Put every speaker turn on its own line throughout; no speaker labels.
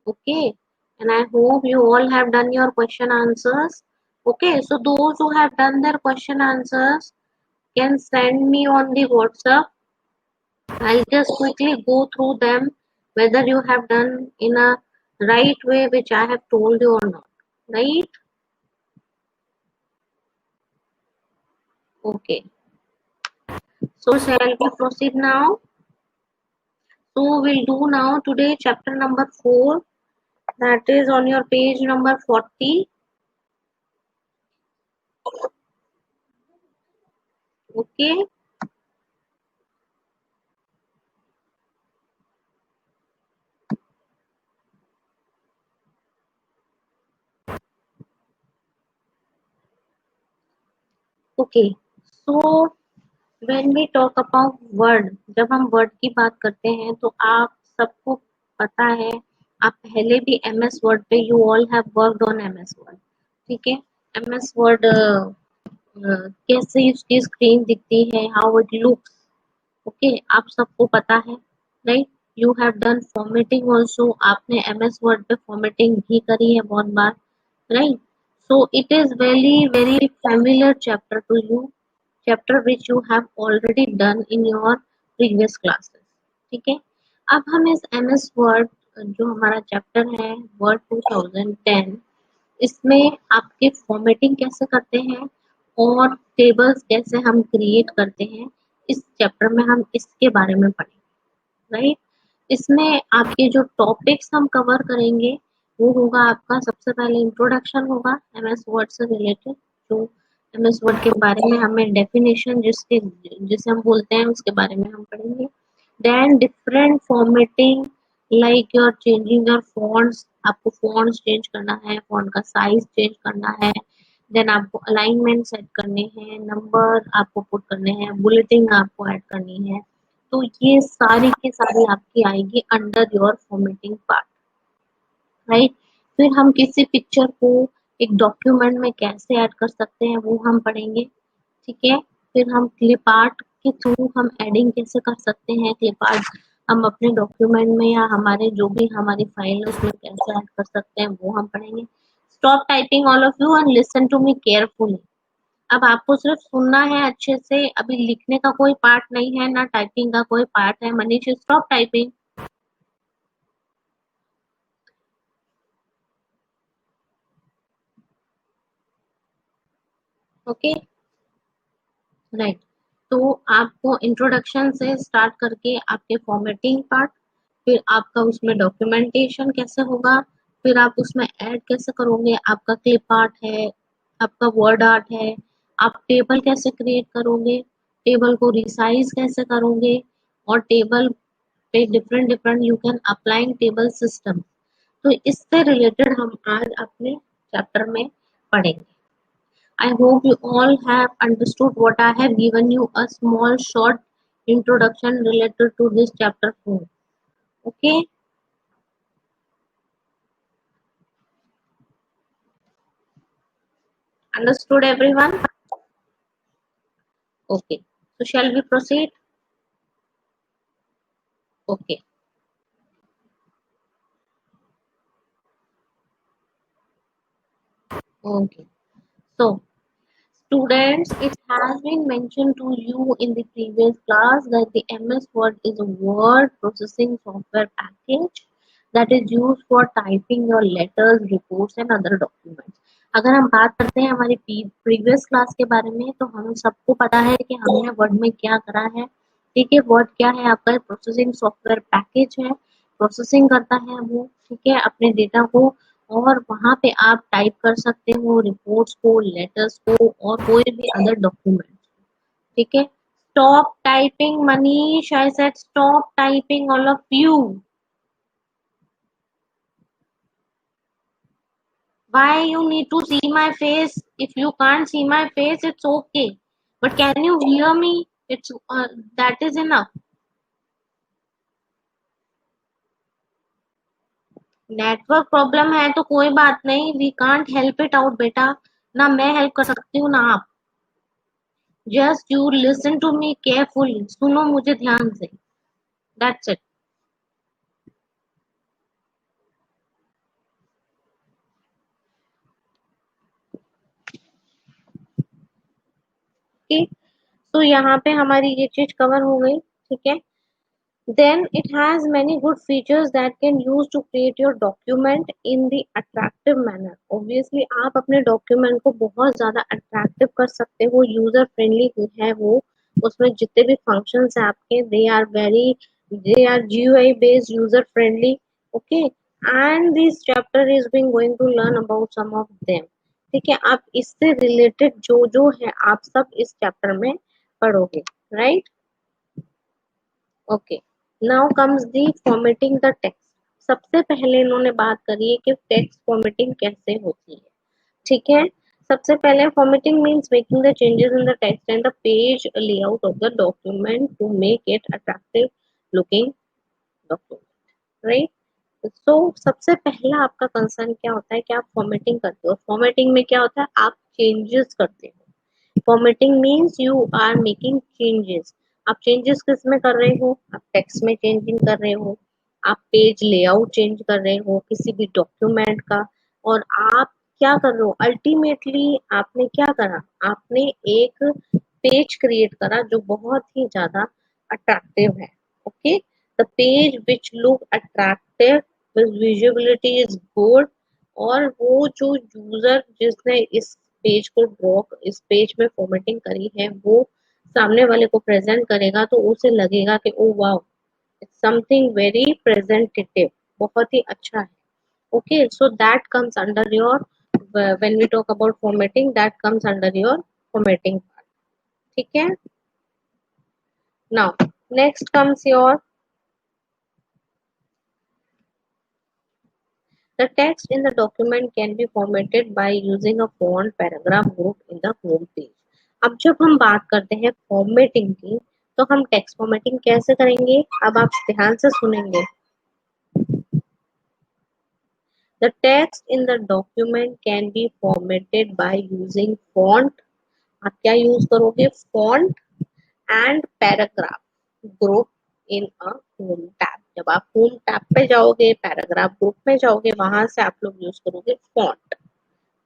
Okay, and I hope you all have done your question answers. Okay, so those who have done their question answers can send me on the WhatsApp. I'll just quickly go through them whether you have done in a right way which I have told you or not. Right? Okay. So shall we proceed now? So we'll do now today chapter number 4, that is on your page number 40. Okay. Okay. So when we talk about word, जब हम word की बात करते हैं तो आप सबको पता है, आप पहले भी MS Word पे you all have worked on MS Word. ठीक है, MS Word कैसे उसकी स्क्रीन दिखती है, how it looks. ओके, आप सबको पता है, right? You have done formatting also, आपने MS वर्ड पे फॉर्मेटिंग भी करी है बहुत बार, right? So it is very very familiar chapter to you, chapter which you have already done in your previous classes. ठीक है, अब हम इस MS वर्ड जो हमारा चैप्टर है वर्ड 2010, इसमें आपके फॉर्मेटिंग कैसे करते हैं और टेबल्स कैसे हम क्रिएट करते हैं, इस चैप्टर में हम इसके बारे में पढ़ेंगे, राइट? इसमें आपके जो टॉपिक्स हम कवर करेंगे वो होगा आपका, सबसे पहले इंट्रोडक्शन होगा MS वर्ड से रिलेटेड, जो MS वर्ड के बारे में हमें डेफिनेशन जिसे हम बोलते हैं उसके बारे में हम पढ़ेंगे. Then different formatting, like you are changing your fonts, आपको फॉन्ट्स चेंज करना है, फॉन्ट का साइज चेंज करना है, देन आपको अलाइनमेंट सेट करने हैं, नंबर आपको पुट करने हैं, बुलेटिन आपको ऐड करनी है. तो ये सारी की सारी आपकी आएगी under your formatting part, right? फिर हम किसी पिक्चर को एक डॉक्यूमेंट में कैसे ऐड कर सकते हैं वो हम पढ़ेंगे, ठीक है? फिर हम क्लिप आर्ट के थ्रू हम एडिंग कैसे कर सकते हैं, क्लिप आर्ट हम अपने डॉक्यूमेंट में या हमारे जो भी हमारी फाइल है उसमें कैसे ऐड कर सकते हैं वो हम पढ़ेंगे. Stop typing all of you and listen to me carefully. अब आपको सिर्फ सुनना है अच्छे से, अभी लिखने का कोई पार्ट नहीं है ना टाइपिंग का कोई पार्ट है. Manish, stop typing. Okay, right? तो आपको इंट्रोडक्शन से स्टार्ट करके आपके फॉर्मेटिंग पार्ट, फिर आपका उसमें डॉक्यूमेंटेशन कैसे होगा, फिर आप उसमें ऐड कैसे करोगे, आपका क्लिप आर्ट है, आपका वर्ड आर्ट है, आप टेबल कैसे क्रिएट करोगे, टेबल को रिसाइज कैसे करोगे, और टेबल पे different different you can applying table system. तो इससे रिलेटेड हम आज अपने चैप्टर में पढ़ेंगे. I hope you all have understood what I have given you a small short introduction related to this chapter 4. Okay, understood everyone? Okay, so shall we proceed? Okay, okay. So students, it has been mentioned to you in the previous class that the MS Word is a word processing software package that is used for typing your letters, reports and other documents. अगर हम बात करते हैं हमारी previous class के बारे में तो हम सबको पता है कि हमने वर्ड में क्या करा है. ठीक है, वर्ड क्या है आपका, प्रोसेसिंग सॉफ्टवेयर पैकेज है, प्रोसेसिंग करता है वो, ठीक है, अपने डेटा को, और वहां पे आप टाइप कर सकते हो रिपोर्ट्स को, लेटर्स को और कोई भी अदर डॉक्यूमेंट. ठीक है, stop typing Manish, I said stop typing all of you. Why you need to see my face? If you can't see my face, it's okay. But can you hear me? It's that is enough. Network problem है तो कोई बात नहीं, we can't help it out बेटा, ना मैं help कर सकती हूँ ना आप. Just you listen to me carefully, सुनो मुझे ध्यान से, दैट्स इट. ओके, तो यहाँ पे हमारी ये चीज कवर हो गई, ठीक है। Then it has many good features that can use to create your document in the attractive manner. Obviously आप अपने document को बहुत ज़्यादा attractive कर सकते हो, user friendly है वो, उसमें जितने भी functions हैं आपके they are GUI based, user friendly, okay, and this chapter is being going to learn about some of them. ठीक है, आप इससे related जो जो है आप सब इस chapter में पढ़ोगे, right? Okay, now comes the formatting the text. सबसे पहले इन्होंने बात करी है कि टेक्स्ट फॉर्मेटिंग कैसे होती है, ठीक है। सबसे पहले formatting means making the changes in the text and the page layout of the document to make it attractive looking document, right. So सबसे पहला आपका कंसर्न क्या होता है कि आप फॉर्मेटिंग करते हो। फॉर्मेटिंग में क्या होता है, आप चेंजेस करते हो। Formatting means you are making changes. आप चेंजेस किस में कर रहे हो, आप टेक्स्ट में चेंजिंग कर रहे हो, आप पेज लेआउट चेंज कर रहे हो किसी भी डॉक्यूमेंट का, और आप क्या कर रहे हो, अल्टीमेटली आपने क्या करा, आपने एक पेज क्रिएट करा जो बहुत ही ज्यादा अट्रैक्टिव है। Okay, the page which look attractive, visibility is good, और वो जो यूजर जिसने इस पेज को ड्रॉ, इस पेज में फॉर्मेटिंग करी है, वो सामने वाले को प्रेजेंट करेगा तो उसे लगेगा कि oh wow, it's something very presentative, बहुत ही अच्छा है। Okay, so that comes under your, when we talk about formatting, that comes under your formatting part, ठीक है। Now next comes your the text in the document can be formatted by using a font paragraph group in the home page. अब जब हम बात करते हैं formatting की, तो हम टेक्स्ट फॉर्मेटिंग कैसे करेंगे, अब आप ध्यान से सुनेंगे। The text in the document can be formatted by using font, आप क्या यूज करोगे, font and paragraph group in a home tab। जब आप होम टैब पे जाओगे, पैराग्राफ ग्रुप में जाओगे, वहां से आप लोग यूज करोगे फॉन्ट,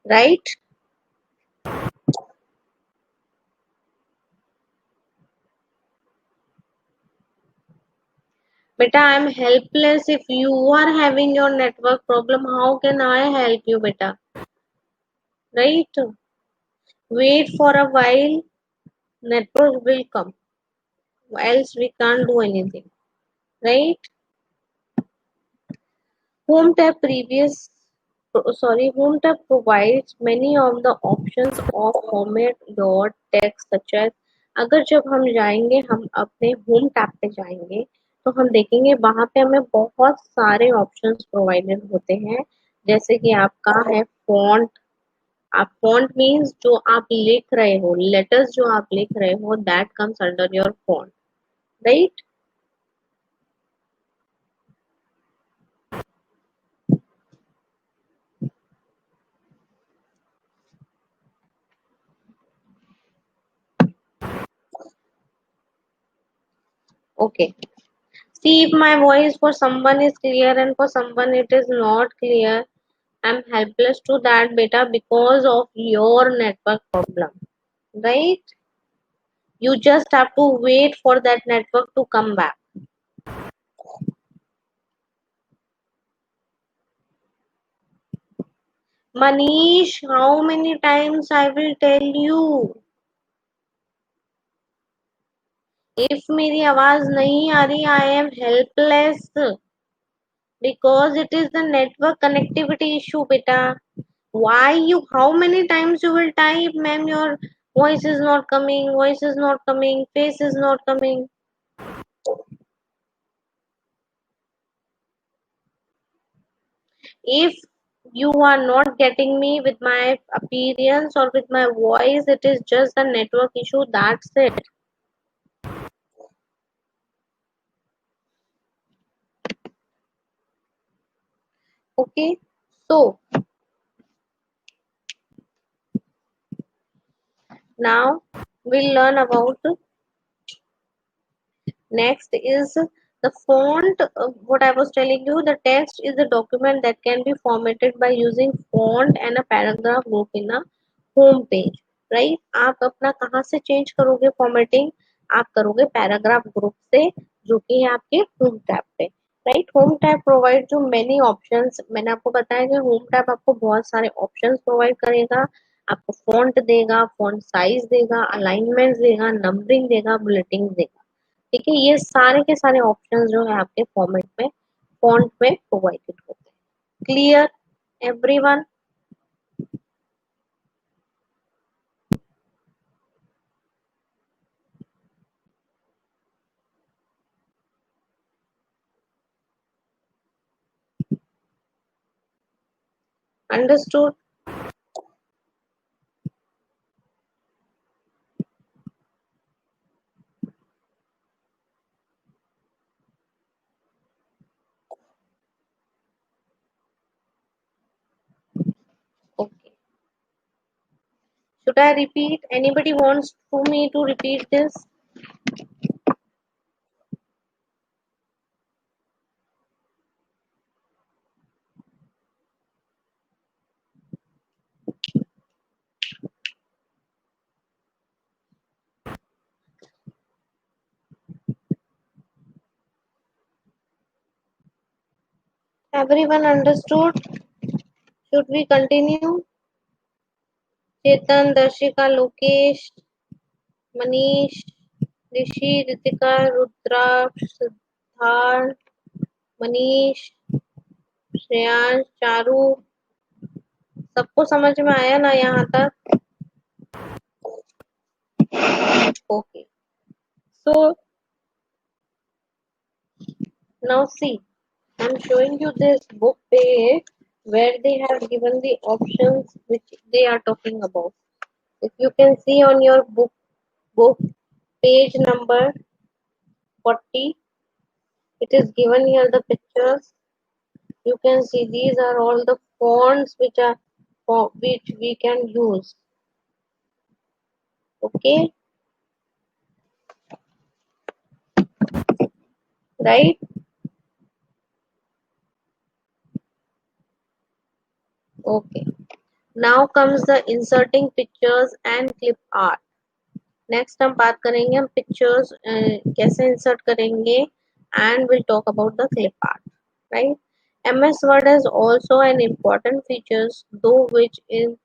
राइट। बेटा I am helpless, if you are having your network problem, how can I help you बेटा, right. Wait for a while, network will come, else we can't do anything, right? home tab previous Home tab provides many of the options of format your text such as, अगर जब हम जाएंगे, हम अपने home tab पे जाएंगे, तो हम देखेंगे वहां पे हमें बहुत सारे ऑप्शंस प्रोवाइडेड होते हैं। जैसे कि आपका है फॉन्ट, आप फॉन्ट मीन्स जो आप लिख रहे हो, लेटर्स जो आप लिख रहे हो, that comes under your font, right. Okay, see if my voice for someone is clear and for someone it is not clear. I'm helpless to that beta because of your network problem, right? You just have to wait for that network to come back. Manish, how many times I will tell you? If मेरी आवाज नहीं आ रही, I am helpless because it is the network connectivity issue, beta. Why you? How many times you will type, ma'am? Your voice is not coming. Voice is not coming. Face is not coming. If you are not getting me with my appearance or with my voice, it is just a network issue. That's it. Okay. So now we'll learn about, next is the font. What I was telling you, the text is a document that can be formatted by using font and a paragraph group in a home page. Right. आप अपना कहाँ से change करोगे formatting, आप करोगे paragraph group से, जो कि है आपके होम टैब पे। राइट, होम टैब प्रोवाइड जो मेनी ऑप्शंस, मैंने आपको बताया कि होम टैब आपको बहुत सारे ऑप्शंस प्रोवाइड करेगा, आपको फॉन्ट देगा, फॉन्ट साइज देगा, अलाइनमेंट देगा, नंबरिंग देगा, बुलेटिंग देगा। ठीक है, ये सारे के सारे ऑप्शंस जो है आपके फॉर्मेट में, फॉन्ट में प्रोवाइडेड होते हैं। Clear everyone? Understood? Okay, should I repeat? Anybody wants to me to repeat this? Everyone understood? Should we continue? Chetan, Darshika, Lokesh, Manish, Rishi, Ritika, Rudraksh, Siddharth, Manish, Shreyansh, Charu, सबको समझ में आया ना यहाँ तक? Okay, so now see, I'm showing you this book page where they have given the options which they are talking about. If you can see on your book page number 40, it is given here the pictures. You can see these are all the fonts which are which we can use. Okay, right? Okay. Now comes the inserting pictures and clip art. Next हम बात करेंगे हम pictures कैसे insert करेंगे, and will talk about the clip art. Right, MS Word has also an important features though which in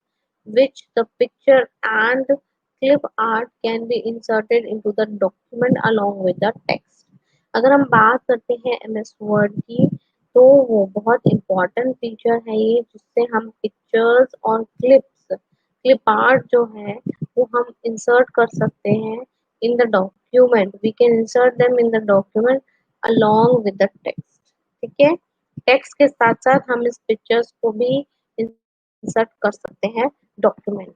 which the picture and clip art can be inserted into the document along with the text. अगर हम बात करते हैं MS Word की, तो वो बहुत important feature है ये, जिससे हम पिक्चर्स और क्लिप आर्ट जो है वो हम इंसर्ट कर सकते हैं in the document. We can insert them in the document along with the text. ठीक है, टेक्स्ट के साथ साथ हम इस पिक्चर्स को भी इंसर्ट कर सकते हैं document.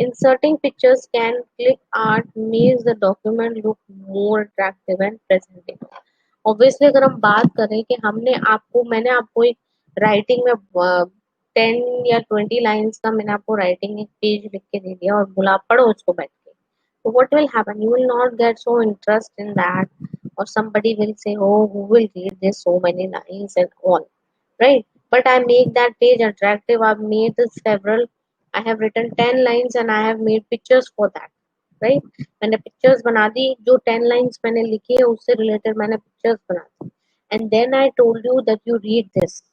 Inserting pictures can clip art makes the document look more attractive and presentable. Obviously अगर हम बात करें कि मैंने आपको एक राइटिंग में 10 या 20 लाइन्स का मैंने आपको राइटिंग एक पेज लिख के दे दिया और बोला पढ़ो उसको बैठ के, so what will happen? You will not get so interest in that, or somebody will say, oh, who will read this so many lines and all, right? But I make that page attractive. I've made several, I have written 10 lines and I have made pictures for that, right? मैंने pictures बना दी, जो 10 lines मैंने लिखी है उससे related मैंने pictures बना दी, and then I told you that you read this.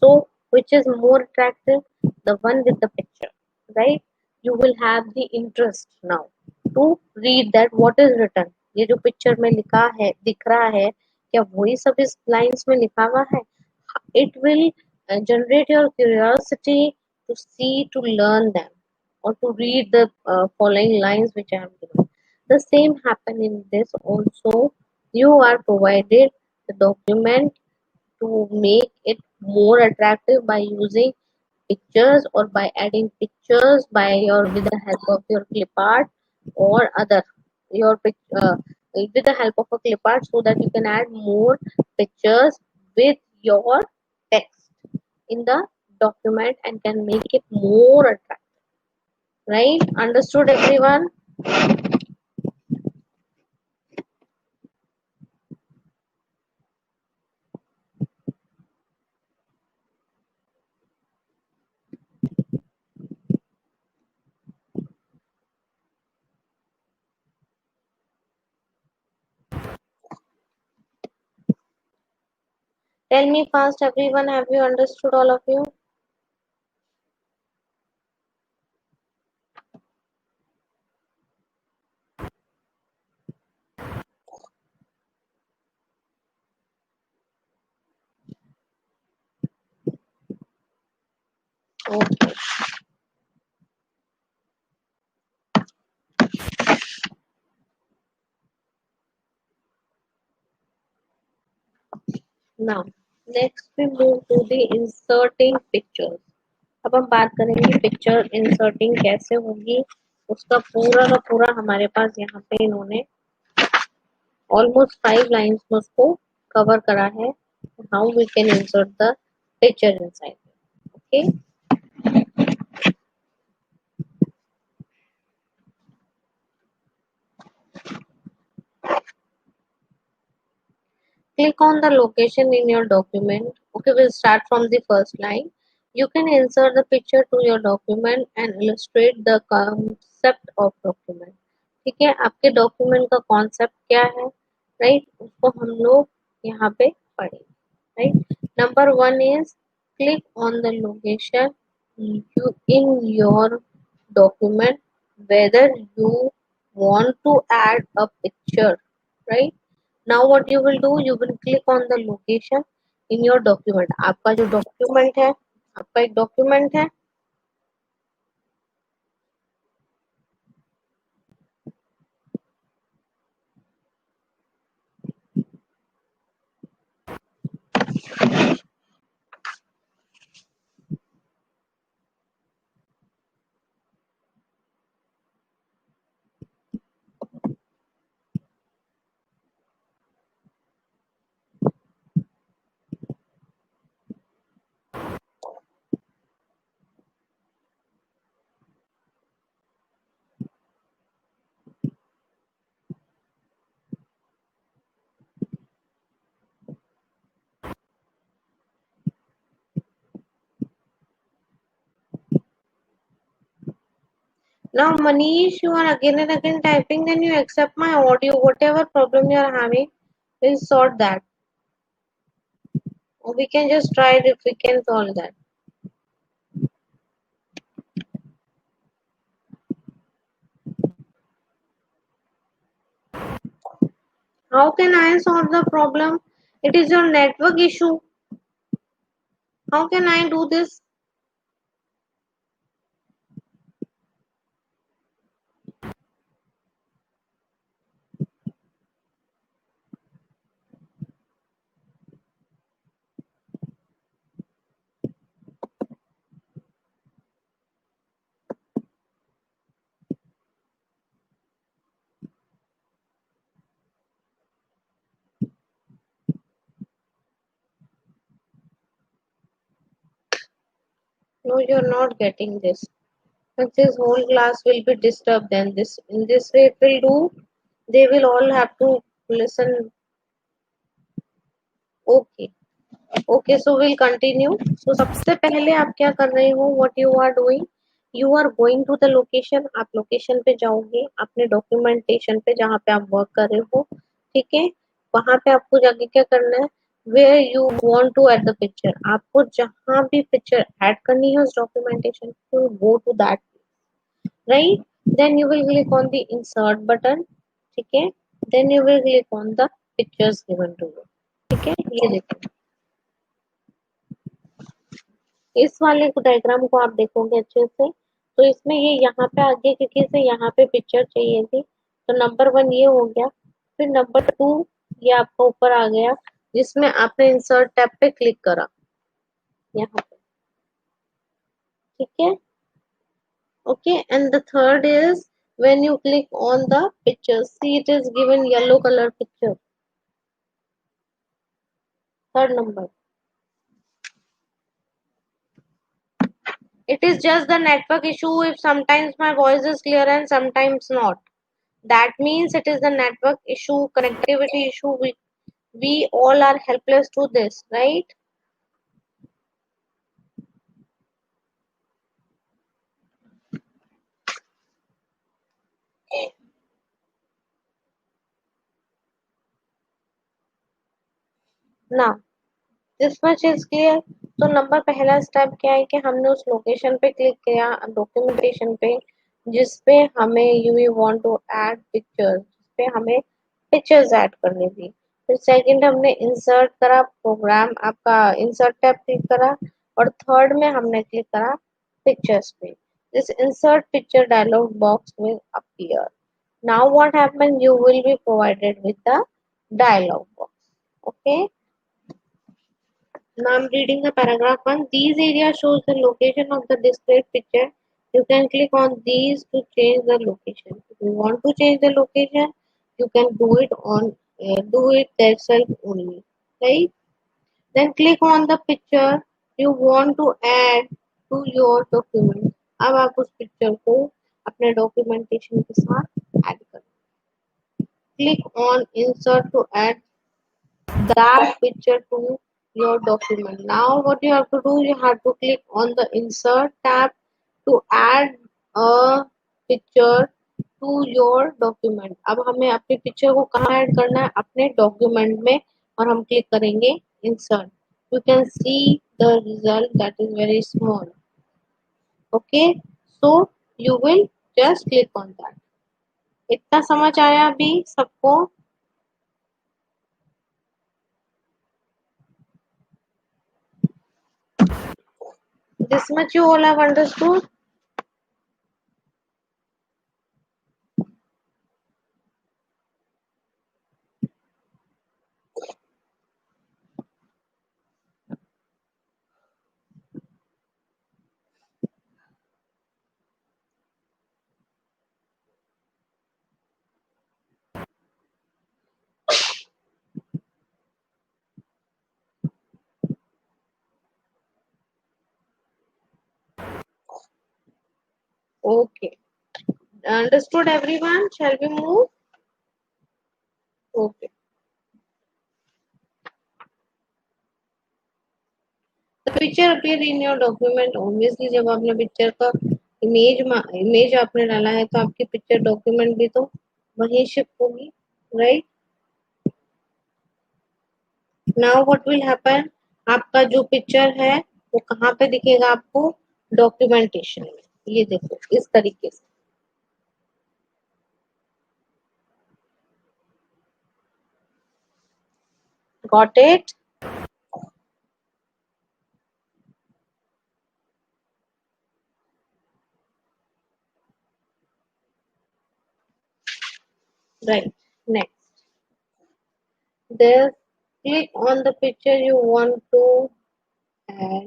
So which is more attractive? The one with the picture, right? You will have the interest now to read that what is written. ये जो picture में लिखा है दिख रहा है, क्या वही सब इस लाइंस में लिखा हुआ है? It will generate your curiosity to see, to learn them, or to read the following lines which I have given. The same happen in this also. You are provided the document to make it more attractive by using pictures or by adding pictures by your with the help of your clip art or other your with the help of a clip art, so that you can add more pictures with your text in the document and can make it more attractive. Right, understood everyone? Tell me fast, everyone. Have you understood, all of you? Okay. Now, next we move to the inserting pictures. अब हम बात करेंगे picture inserting कैसे होगी, उसका पूरा का पूरा हमारे पास यहाँ पे इन्होंने ऑलमोस्ट 5 लाइन्स में उसको कवर करा है, how we can insert the picture inside. Okay, click on the location in your document. Okay, we'll start from the first line. You can insert the picture to your document and illustrate the concept of document. ठीक है, आपके document का concept क्या है, right, उसको हम लोग यहाँ पे पढ़ेंगे. Right, number 1 is click on the location you in your document whether you want to add a picture, right. Now what you will do, you will click on the location in your document. आपका जो document है, आपका एक document है. Now Manish, you are again and again typing, then you accept my audio. Whatever problem you are having, we'll sort that. Or we can just try it if we can solve that. How can I solve the problem? It is your network issue. How can I do this? No, you're not getting this. But this whole class will be disturbed then. This in this way it will do. They will all have to listen. Okay. Okay, so we'll continue. So सबसे पहले आप क्या कर रहे हो? What you are doing? You are going to the location. आप location पे जाओगे अपने डॉक्यूमेंटेशन पे जहाँ पे आप वर्क कर रहे हो. ठीक है, वहां पे आपको जाके क्या करना है, where you want to add the picture. आपको जहाँ भी पिक्चर ऐड करनी है उस डॉक्यूमेंटेशन को, go to that, right. Then you will click on the insert button. ठीक है, then you will click on the pictures given to you. ठीक है, ये देखो, इस वाले डायग्राम को आप देखोगे अच्छे से, तो इसमें ये यहाँ पे आगे क्योंकि इसे यहाँ पे पिक्चर चाहिए थी, तो नंबर 1 ये हो गया. फिर नंबर 2 ये आपका ऊपर आ गया जिसमें आपने इंसर्ट टैब पे क्लिक करा यहाँ पे. ठीक है, okay. And the third is when you click on the picture, see it is given yellow color picture. Third number. It is just the network issue if sometimes my voice is clear and sometimes not. That means it is the network issue, connectivity issue. We all are helpless to this, right? Now, this much is clear. तो number पहला step क्या है कि हमने उस location पे click किया documentation पे जिसपे हमें you want to add pictures, जिसपे हमें पिक्चर्स ऐड करनी थी। फिर सेकंड हमने इंसर्ट करा प्रोग्राम, आपका इंसर्ट टैब क्लिक करा और थर्ड में हमने क्लिक करा पिक्चर्स पे। This insert picture dialog box will appear. Now what happen, you will be provided with the dialog box. Okay, now I'm reading the paragraph 1. These areas shows the location of the displayed picture. You can click on these to change the location. If you want to change the location, you can do it yourself only. Right? Then click on the picture you want to add to your document. अब आप उस picture को अपने documentation के साथ add करें। Click on insert to add that picture to your document. Now what you have to do, you have to click on the insert tab to add a picture to your document. अब हमें अपनी picture को कहाँ add करना है, अपने document में, और हम क्लिक करेंगे insert. You can see the result that is very small. Okay, so you will just click on that. इतना समझ आया अभी सबको? This much you all have understood? Okay. Understood everyone? Shall we move? Okay. The picture appear in your document. Obviously जब आपने picture का image आपने डाला है तो आपकी पिक्चर डॉक्यूमेंट भी तो वहीं शिफ्ट होगी, right? Now what will happen, आपका जो पिक्चर है वो कहाँ पे दिखेगा आपको? डॉक्यूमेंटेशन में। ये देखो इस तरीके से। Got it? Right, next there click on the picture you want to add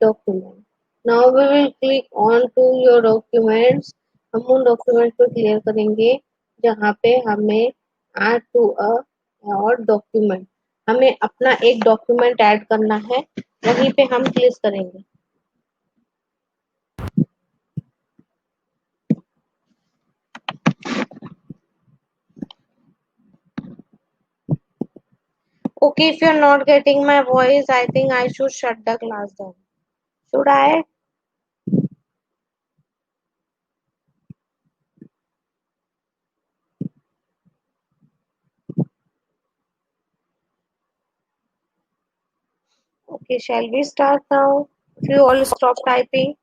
document. Now we will click on to your documents. हम उन डॉक्यूमेंट को क्लियर करेंगे जहाँ पे हमें add to a और डॉक्यूमेंट, हमें अपना एक डॉक्यूमेंट ऐड करना है, वहीं पे हम क्लिक करेंगे। Okay, if you're not getting my voice, I think I should shut the class down. Should I? Okay, shall we start now? If you all stop typing.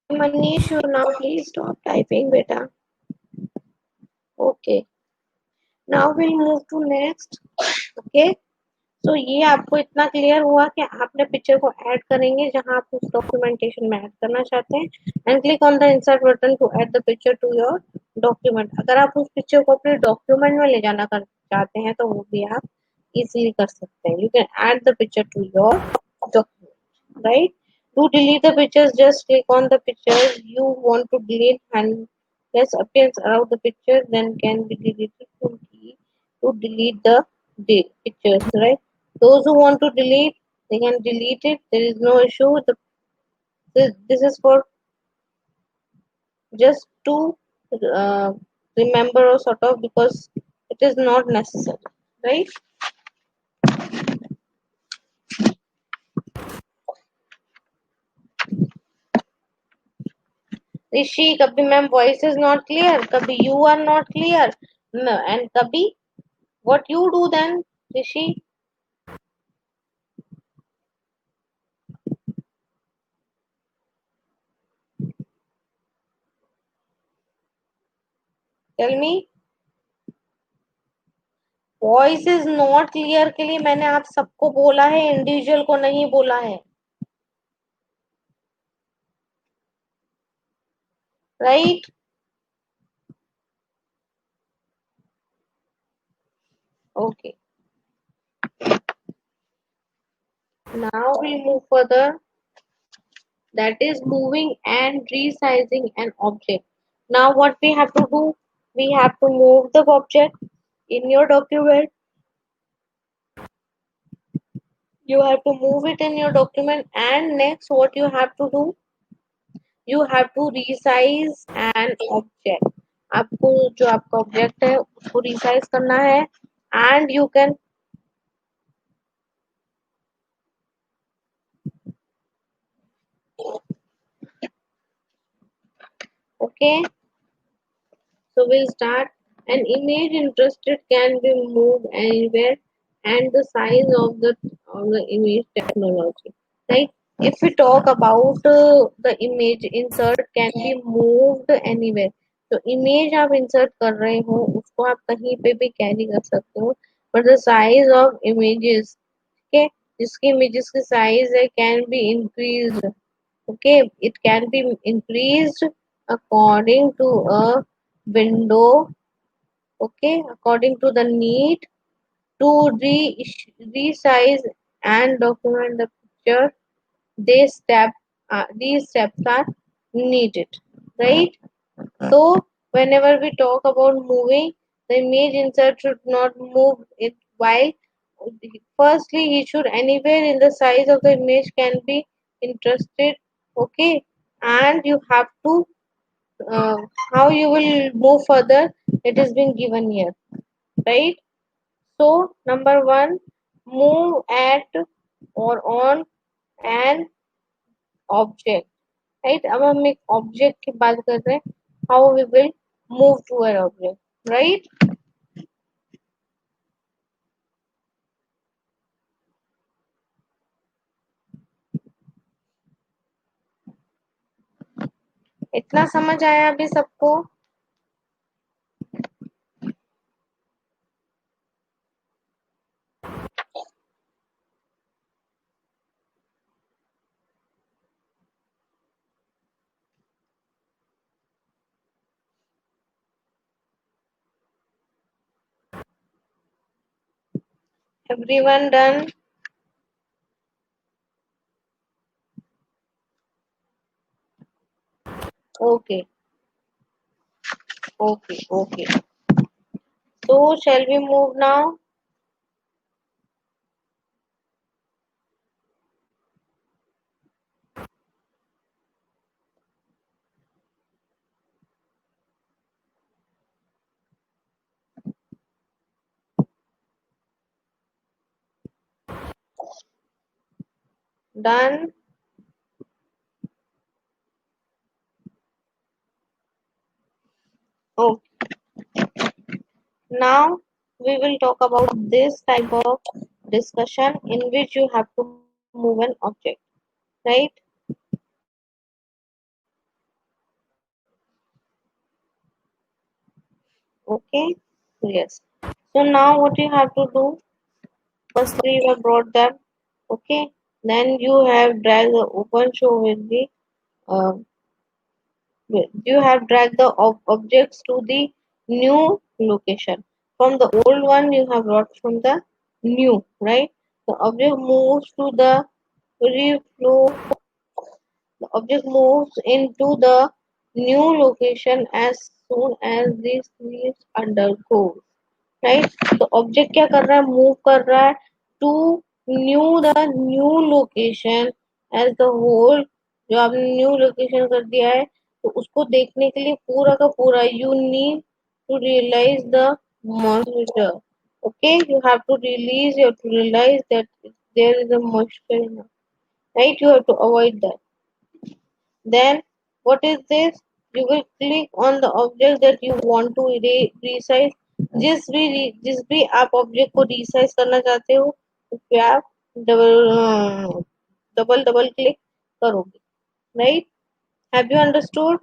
Manish, you now please stop typing, beta. Okay. Now we'll move to next. Okay. सो ये आपको इतना clear हुआ कि आपने picture को add करेंगे जहां आप उस डॉक्यूमेंटेशन में ऐड करना चाहते हैं and click on the insert button to add the picture to your document. अगर आप उस पिक्चर को अपने डॉक्यूमेंट में ले जाना कर चाहते हैं तो वो भी आप इजीली कर सकते हैं। You can add the picture to your document, right? To delete the pictures, just click on the pictures you want to delete and less appearance around the picture then can be deleted from key to delete the pictures, right? Those who want to delete, they can delete it. There is no issue. This is for just to uh, remember or sort of because it is not necessary, right? Rishi कभी ma'am voice is not clear, कभी you are not clear and कभी what you do then, Rishi? Tell me. Voice is not clear के लिए मैंने आप सबको बोला है, इंडिविजुअल को नहीं बोला है, right? Okay, now we move further, that is moving and resizing an object. Now what we have to do, we have to move the object in your document. You have to move it in your document and next what you have to do, you have to resize an object. आपको जो आपका object है उसको resize करना है and you can, okay, so we'll start. An image interested can be moved anywhere and the size of the image technology, right? If we talk about the image insert can be moved anywhere, तो image आप insert कर रहे हो उसको आप कहीं पे भी कैरी कर सकते हो, but the size of images, okay, जिसकी images की साइज है can be increased, okay, it can be increased according to a window, okay, according to the need to resize and document the picture. These steps are needed, right? So whenever we talk about moving, the image insert should not move it while firstly he should anywhere in the size of the image can be interested, okay, and you have to uh, how you will move further, it is being given here, right? So number one, move at or on an object, right? अब हम एक object की बात कर रहे हैं, how we will move to an object, right? इतना समझ आया अभी सबको? Everyone done? Okay, okay, okay, so shall we move now? Done? Okay, now we will talk about this type of discussion in which you have to move an object, right? Okay, yes. So now what you have to do, firstly you have brought them. Okay, then you have dragged the open show with the uh, you have dragged the objects to the new location. From the old one you have brought from the new, right? The object moves to the reflow. The object moves into the new location as soon as this leaves undergoes. Right, तो object क्या कर रहा है, move कर रहा है to new the new location as the whole. जो आपने न्यू लोकेशन कर दिया है तो उसको देखने के लिए पूरा का पूरा you need to realize the moisture. Okay, you have to release, you have to realize that there is a moisture, right, you have to avoid that. Then what is this? You will click on the object that you want to resize। जिस भी आप object को resize करना चाहते हो उस पे आप डबल डबल डबल क्लिक करोगे, right? Have you understood?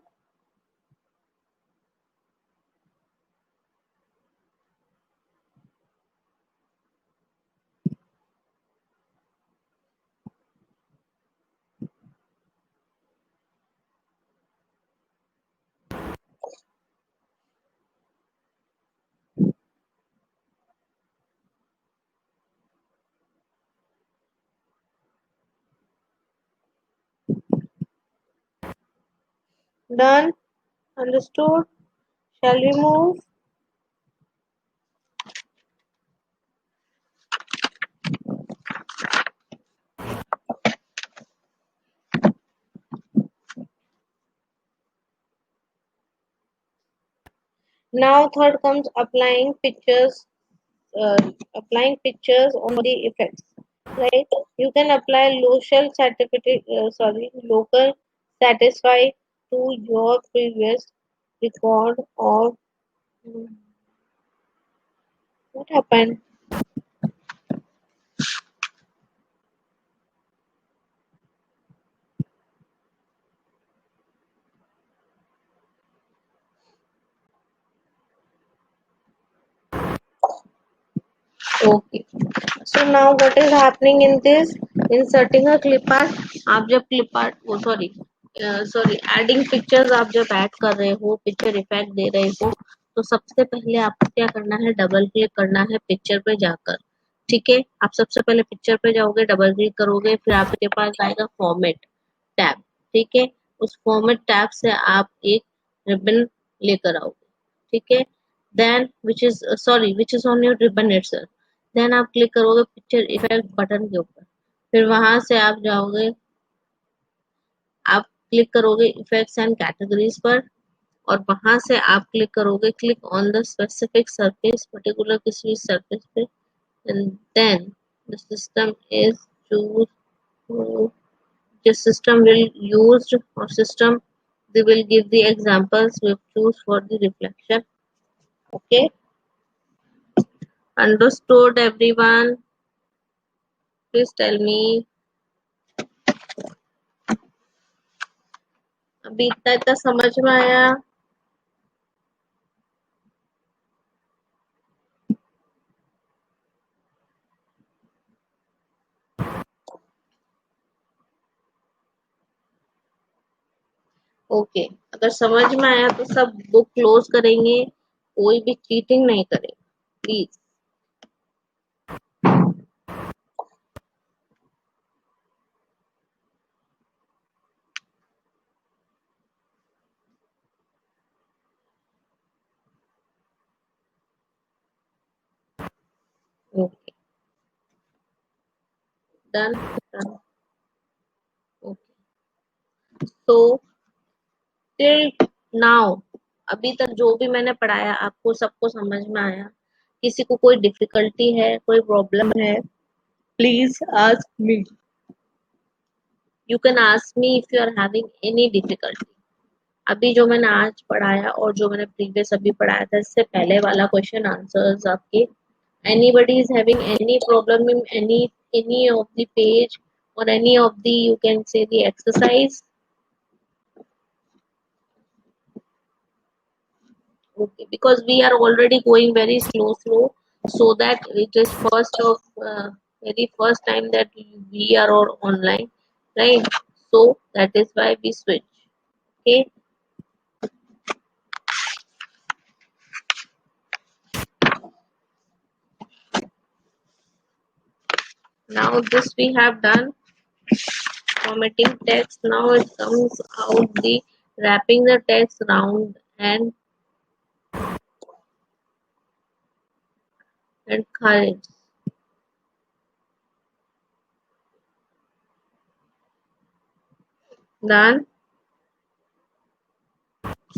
Done? Understood? Shall we move? Now third comes uh, applying pictures on the effects, right? You can apply local satisfy to your previous record of what happened. Okay, so now what is happening in this, inserting a clip art। आप जब clip art वो sorry adding pictures आप जब add कर रहे हो, picture effect दे रहे हो, तो सबसे पहले आपको क्या करना है, डबल क्लिक करना है पिक्चर पे जाकर। ठीक है, आप सबसे पहले पिक्चर पे जाओगे, डबल क्लिक करोगे, फिर आपके पास आएगा फॉर्मेट टैब। ठीक है, उस फॉर्मेट टैब से आप एक रिबन लेकर आओगे। ठीक है, then which is on your ribbon itself. Then आप क्लिक करोगे पिक्चर इफेक्ट बटन के ऊपर, फिर वहां से आप जाओगे, आप क्लिक करोगे इफेक्ट्स एंड कैटेगरीज पर, और वहां से आप क्लिक करोगे click on the specific surface, particular किसी सरफेस पे, and then the system is choose the system will used or system they will give the examples we choose for the reflection। okay, understood everyone? Please tell me। अभी इतना इतना समझ में आया? Okay, अगर समझ में आया तो सब बुक क्लोज करेंगे, कोई भी चीटिंग नहीं करेगा please. Okay, done done. Okay, तो टिल नाउ अभी तक जो भी मैंने पढ़ाया आपको सबको समझ में आया? किसी को कोई डिफिकल्टी है, कोई प्रॉब्लम है, please ask me. You can ask me if you are having any difficulty. अभी जो मैंने आज पढ़ाया और जो मैंने प्रीवियस अभी पढ़ाया था, इससे पहले वाला क्वेश्चन आंसर्स आपके, anybody is having any problem in any of the page or any of the, you can say, the exercise? Okay, because we are already going very slow, so that it is first of very first time that we are all online, right? So that is why we switch. Okay. Now this we have done formatting text. Now it comes out the wrapping the text round and colors. Done.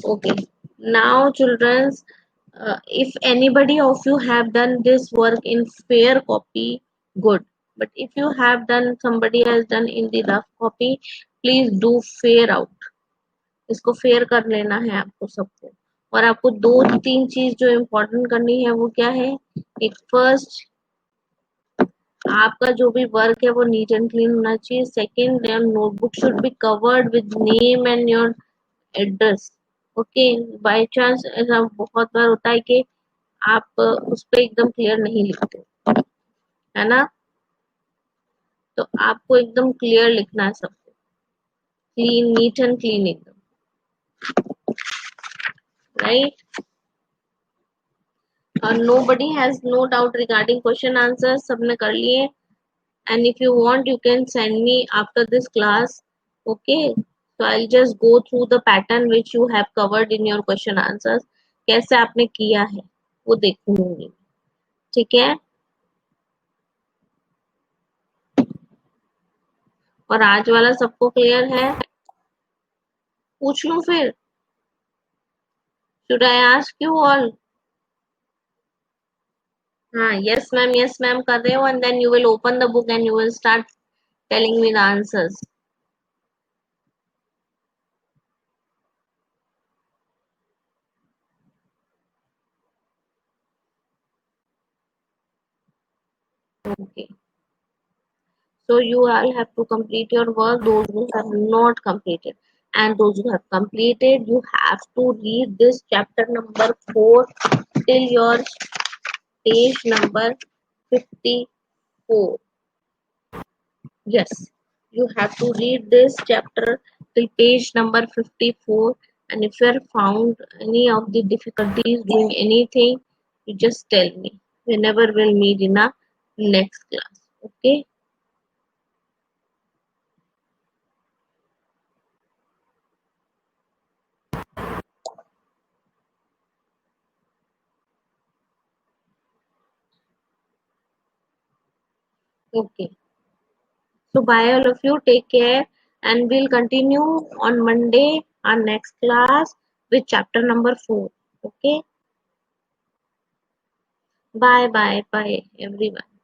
Okay. Now children's, if anybody of you have done this work in fair copy, good. But if you have done, somebody has done in the rough copy, please do fair out. इसको fair कर लेना है आपको सबको। और आपको दो तीन चीज जो इम्पोर्टेंट करनी है वो क्या है? एक फर्स्ट, आपका जो भी वर्क है वो नीट एंड क्लीन होना चाहिए। Second, your notebook should be covered with name and your address. Okay. By chance ऐसा बहुत बार होता है कि आप उस पर एकदम क्लियर नहीं लिखते, है ना? तो आपको एकदम क्लियर लिखना है सबको, क्लीन, नीट एंड क्लीन एकदम, right? Nobody has no doubt regarding question answers, सबने कर लिए। And if you want you can send me after this class. Okay, so I'll just go through the pattern which you have covered in your question answers, कैसे आपने किया है वो देखूंगी, ठीक है? और आज वाला सबको क्लियर है? पूछ लूं फिर? should I ask you all? हाँ, yes ma'am कर रहे हो, and then you will open the book and you will start telling me the answers. Okay, so you all have to complete your work, those who have not completed, and those who have completed, you have to read this chapter number 4 till your page number 54. Yes, you have to read this chapter till page number 54, and if you are found any of the difficulties doing anything, you just tell me. Whenever we'll meet in a next class. Okay? Okay. So bye all of you. Take care, and we'll continue on Monday our next class with chapter number 4. Okay? Bye bye bye everyone.